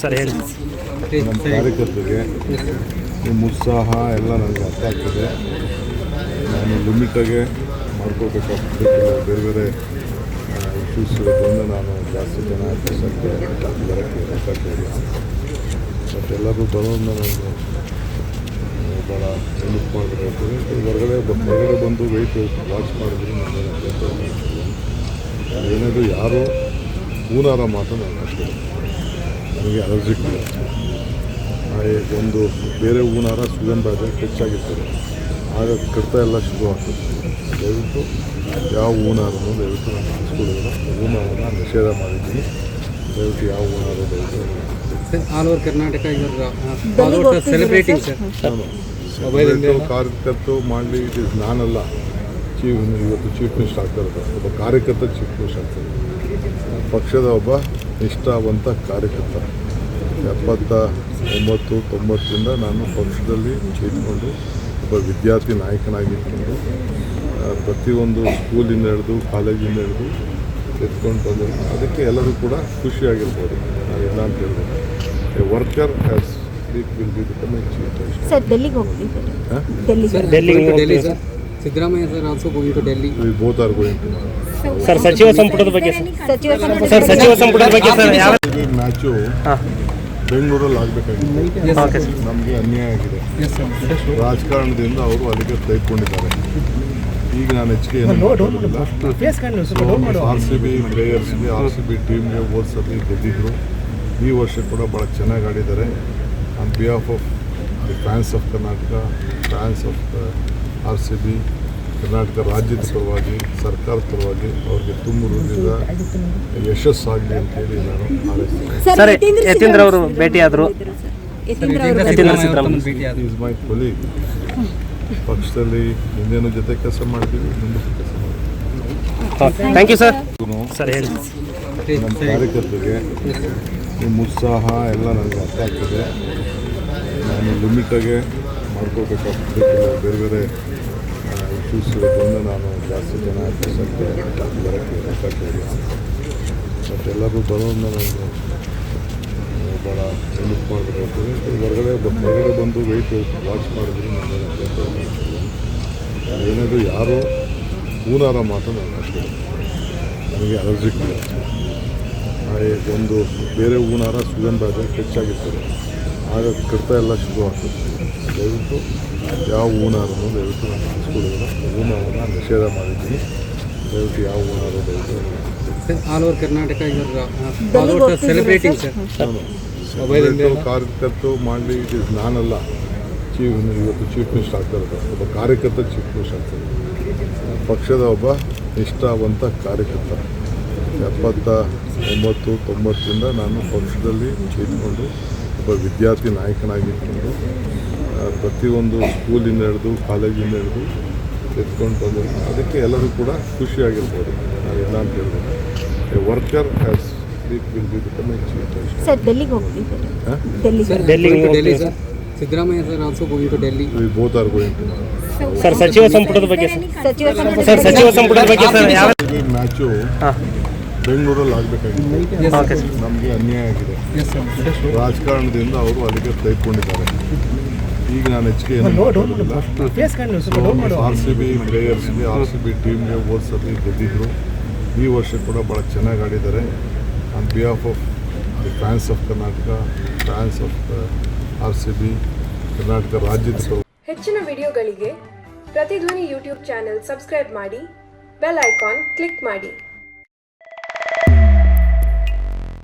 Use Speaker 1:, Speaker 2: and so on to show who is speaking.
Speaker 1: Sir ಹೇಳಿ.
Speaker 2: ನಮ್ಮ ಕಾರ್ಯಕರ್ತರಿಗೆ ನಿಮ್ಮ ಉತ್ಸಾಹ ಎಲ್ಲ ನನಗೆ ಅರ್ಥ ಆಗ್ತದೆ. ನಾನು ಲಿಮಿಟಾಗೆ ಮಾಡ್ಕೋಬೇಕಾಗ್ತದೆ. ಬೇರೆ ಬೇರೆ ಇಶ್ಯೂಸ್ ಬಂದು ನಾನು ಜಾಸ್ತಿ ಜನ ಕೆಲಸಕ್ಕೆ ಬರೋಕ್ಕೆ ಗೊತ್ತಾಗ್ತಿಲ್ಲ. ಬಟ್ ಎಲ್ಲರೂ ಬರೋದನ್ನ ನನಗೆ ಭಾಳ ಹೆಲ್ಪ್ ಮಾಡಬೇಕಾಗ್ತದೆ. ಹೊರಗಡೆ ಬಂದು ವೆಯ್ಟ್ ವಾಚ್ ಮಾಡಿದ್ರು ಏನಾದರೂ ಯಾರು ಹೂನಾರ ಮಾತ್ರ ನಾನು ಅಷ್ಟೇ. ನನಗೆ ಅಲರ್ಜಿಕ್ ಒಂದು ಬೇರೆ ಹೂನಾರ ಸುಗಂಧ ಹೆಚ್ಚಾಗಿರ್ತದೆ, ಆಗ ಕಡಿತ ಎಲ್ಲ ಶುರು ಆಗ್ತದೆ. ದಯವಿಟ್ಟು ಯಾವ ಹೂನಾರನ್ನು ದಯವಿಟ್ಟು ನಾನು ಹಾಕ್ಸ್ಕೊಳ್ಳೋದಿಲ್ಲ. ಹೂನಾರನ ನಿಷೇಧ ಮಾಡಿದ್ದೀನಿ. ದಯವಿಟ್ಟು ಯಾವ ಹೂನಾರ ದಯವಿಟ್ಟು
Speaker 3: all over Karnataka celebrating sir
Speaker 2: ಕಾರ್ಯಕರ್ತರು ಮಾಡಲಿ. ಇಟ್ ಇಸ್ ನಾನಲ್ಲ ಇವತ್ತು ಚೀಫ್ ಮಿನಿಸ್ಟರ್ ಆಗ್ತಾ ಇರೋದು. ಒಬ್ಬ ಕಾರ್ಯಕರ್ತ ಚೀಫ್ ಮಿನಿಸ್ಟರ್ ಆಗ್ತಾರೆ. ಪಕ್ಷದ ಒಬ್ಬ ನಿಷ್ಠಾವಂತ ಕಾರ್ಯಕರ್ತ. 79-90ರಿಂದ ನಾನು ಪಕ್ಷದಲ್ಲಿ ಇದ್ಕೊಂಡು ಒಬ್ಬ ವಿದ್ಯಾರ್ಥಿ ನಾಯಕನಾಗಿ ಇಟ್ಕೊಂಡು ಪ್ರತಿಯೊಂದು ಸ್ಕೂಲಿಂದ ಹಿಡಿದು ಕಾಲೇಜಿಂದ ಹಿಡಿದು ಎತ್ಕೊಂಡು ಬಂದರು. ಅದಕ್ಕೆ ಎಲ್ಲರೂ ಕೂಡ ಖುಷಿಯಾಗಿರ್ಬೋದು. ನಾವೆಲ್ಲ ಅಂತ ಹೇಳ್ಬೋದು. A worker has will be become a chief minister.
Speaker 4: Sir ಡೆಲ್ಲಿಗೆ ಹೋಗ್ತಿದ್ದಾರೆ.
Speaker 3: Delhi sir. Siddaramaiah sir also going to Delhi.
Speaker 2: We both are going to.
Speaker 1: Sir ಸಚಿವ ಸಂಪುಟದ ಬಗ್ಗೆ
Speaker 2: ಮ್ಯಾಚು ಬೆಂಗಳೂರಲ್ಲಿ ಆಗಬೇಕಾಗಿತ್ತು. ನಮಗೆ ಅನ್ಯಾಯ ಆಗಿದೆ. ರಾಜಕಾರಣದಿಂದ ಅವರು ಅಲ್ಲಿಗೆ ತೆಗೆದುಕೊಂಡಿದ್ದಾರೆ. ಈಗ ನಾನು ಹೆಚ್ಚಿಗೆ RCB ಪ್ಲೇಯರ್ಸ್ಗೆ RCB ಟೀಮ್ಗೆ ಓದಿಸಲಿ ಗೆದ್ದಿದ್ರು. ಈ ವರ್ಷ ಕೂಡ ಭಾಳ ಚೆನ್ನಾಗಿ ಆಡಿದ್ದಾರೆ. On behalf of the fans of Karnataka, fans of RCB, Karnataka ರಾಜ್ಯದ ಪರವಾಗಿ, ಸರ್ಕಾರದ ಪರವಾಗಿ ಅವ್ರಿಗೆ ತುಂಬ ಹೃದಯದ ಯಶಸ್ಸಾಗಲಿ ಅಂತೇಳಿ ನಾನು ಹಾರೈಸ್ತೀನಿ.
Speaker 1: ಸರ್ ಯತೀಂದ್ರ ಅವರು ಭೇಟಿಯಾದರು.
Speaker 2: Is my colleague. ಪಕ್ಷದಲ್ಲಿ ಹಿಂದೇನು ಜೊತೆ ಕೆಲಸ ಮಾಡ್ತೀವಿ, ಮುಂದೆ ಕೆಲಸ ಮಾಡ್ತೀವಿ.
Speaker 1: Thank you sir. ಸರ್ ಹೇಳಿ.
Speaker 2: ನಮ್ಮ ಕಾರ್ಯಕರ್ತರಿಗೆ ನಿಮ್ಮ ಉತ್ಸಾಹ ಎಲ್ಲ ನನಗೆ ಅರ್ಥ ಆಗ್ತದೆ. ನಾನು ಲಿಮಿಟಾಗೆ ಮಾಡ್ಕೋಬೇಕಾಗ್ತದೆ. ಬೇರೆ ಬೇರೆ ಇಶ್ಯೂಸ್ ಬಂದು ನಾನು ಜಾಸ್ತಿ ಜನ ಕೆಲಸಕ್ಕೆ ಬರೋಕ್ಕೆ ಗೊತ್ತಾಗ್ತಿಲ್ಲ. ಬಟ್ ಎಲ್ಲರೂ ಬರೋದನ್ನ ನನಗೆ ಭಾಳ ಹೆಲ್ಪ್ ಮಾಡಬೇಕಾಗ್ತದೆ. ಹೊರಗಡೆ ಬಂದು ವೆಯ್ಟ್ ವಾಚ್ ಮಾಡಿದ್ರು ಏನಾದರೂ ಯಾರು ಹೂನಾರ ಮಾತ್ರ ನಾನು ಅಷ್ಟೇ. ನನಗೆ ಅಲರ್ಜಿಕ್ ಒಂದು ಬೇರೆ ಹೂನಾರ ಸುಗಂಧ ಹೆಚ್ಚಾಗಿರ್ತದೆ, ಆಗ ಕಡಿತ ಎಲ್ಲ ಶುರು ಆಗ್ತದೆ. ದಯವಿಟ್ಟು ಯಾವ ಹೂನಾರನ್ನು ದಯವಿಟ್ಟು ನಾನು ಹಾಕ್ಸ್ಕೊಳ್ಳೋದಿಲ್ಲ. ಹೂನಾರನ ನಿಷೇಧ ಮಾಡಿದ್ದೀನಿ. ದಯವಿಟ್ಟು ಯಾವ ಹೂನಾರ ದಯವಿಟ್ಟು
Speaker 3: all over Karnataka celebrating sir
Speaker 2: ಕಾರ್ಯಕರ್ತರು ಮಾಡಲಿ. ಇಟ್ ಇಸ್ ನಾನಲ್ಲ ಇವತ್ತು ಚೀಫ್ ಮಿನಿಸ್ಟರ್ ಆಗ್ತಾ ಇರೋದು. ಒಬ್ಬ ಕಾರ್ಯಕರ್ತ ಚೀಫ್ ಮಿನಿಸ್ಟರ್ ಆಗ್ತಾರೆ. ಪಕ್ಷದ ಒಬ್ಬ ನಿಷ್ಠಾವಂತ ಕಾರ್ಯಕರ್ತ. 79-90ರಿಂದ ನಾನು ಪಕ್ಷದಲ್ಲಿ ಇದ್ಕೊಂಡು ಒಬ್ಬ ವಿದ್ಯಾರ್ಥಿ ನಾಯಕನಾಗಿ ಇಟ್ಕೊಂಡು ಪ್ರತಿಯೊಂದು ಸ್ಕೂಲಿಂದ ಹಿಡಿದು ಕಾಲೇಜಿಂದ ಹಿಡಿದು ಎತ್ಕೊಂಡು ಬಂದರು. ಅದಕ್ಕೆ ಎಲ್ಲರೂ ಕೂಡ ಖುಷಿಯಾಗಿರ್ಬೋದು. ನಾವೆಲ್ಲ ಅಂತ ಹೇಳ್ಬೋದು. A worker has will be become a chief minister.
Speaker 4: Sir ಡೆಲ್ಲಿಗೆ ಹೋಗ್ತಿದ್ದಾರೆ.
Speaker 3: Delhi sir. Siddaramaiah sir also going to Delhi.
Speaker 2: We both are going to.
Speaker 1: Sir ಸಚಿವ ಸಂಪುಟದ ಬಗ್ಗೆ
Speaker 2: ಮ್ಯಾಚು ಬೆಂಗಳೂರಲ್ಲಿ ಆಗಬೇಕಾಗಿತ್ತು. ನಮಗೆ ಅನ್ಯಾಯ ಆಗಿದೆ. ರಾಜಕಾರಣದಿಂದ ಅವರು ಅಲ್ಲಿಗೆ ತೆಗೆದುಕೊಂಡಿದ್ದಾರೆ. ಈಗ ನಾನು ಹೆಚ್ಚಿಗೆ RCB ಪ್ಲೇಯರ್ಸ್ಗೆ RCB ಟೀಮ್ಗೆ ಓದಿಸಲಿ ಗೆದ್ದಿದ್ರು. ಈ ವರ್ಷ ಕೂಡ ಭಾಳ ಚೆನ್ನಾಗಿ ಆಡಿದ್ದಾರೆ. On behalf of the fans of Karnataka, fans of RCB, Karnataka ರಾಜ್ಯದ ಪರವಾಗಿ.
Speaker 5: ಹೆಚ್ಚಿನ ವಿಡಿಯೋಗಳಿಗೆ ಪ್ರತಿಧ್ವನಿ ಯೂಟ್ಯೂಬ್ ಚಾನೆಲ್ ಸಬ್ಸ್ಕ್ರೈಬ್ ಮಾಡಿ, ಬೆಲ್ ಐಕಾನ್ ಕ್ಲಿಕ್ ಮಾಡಿ.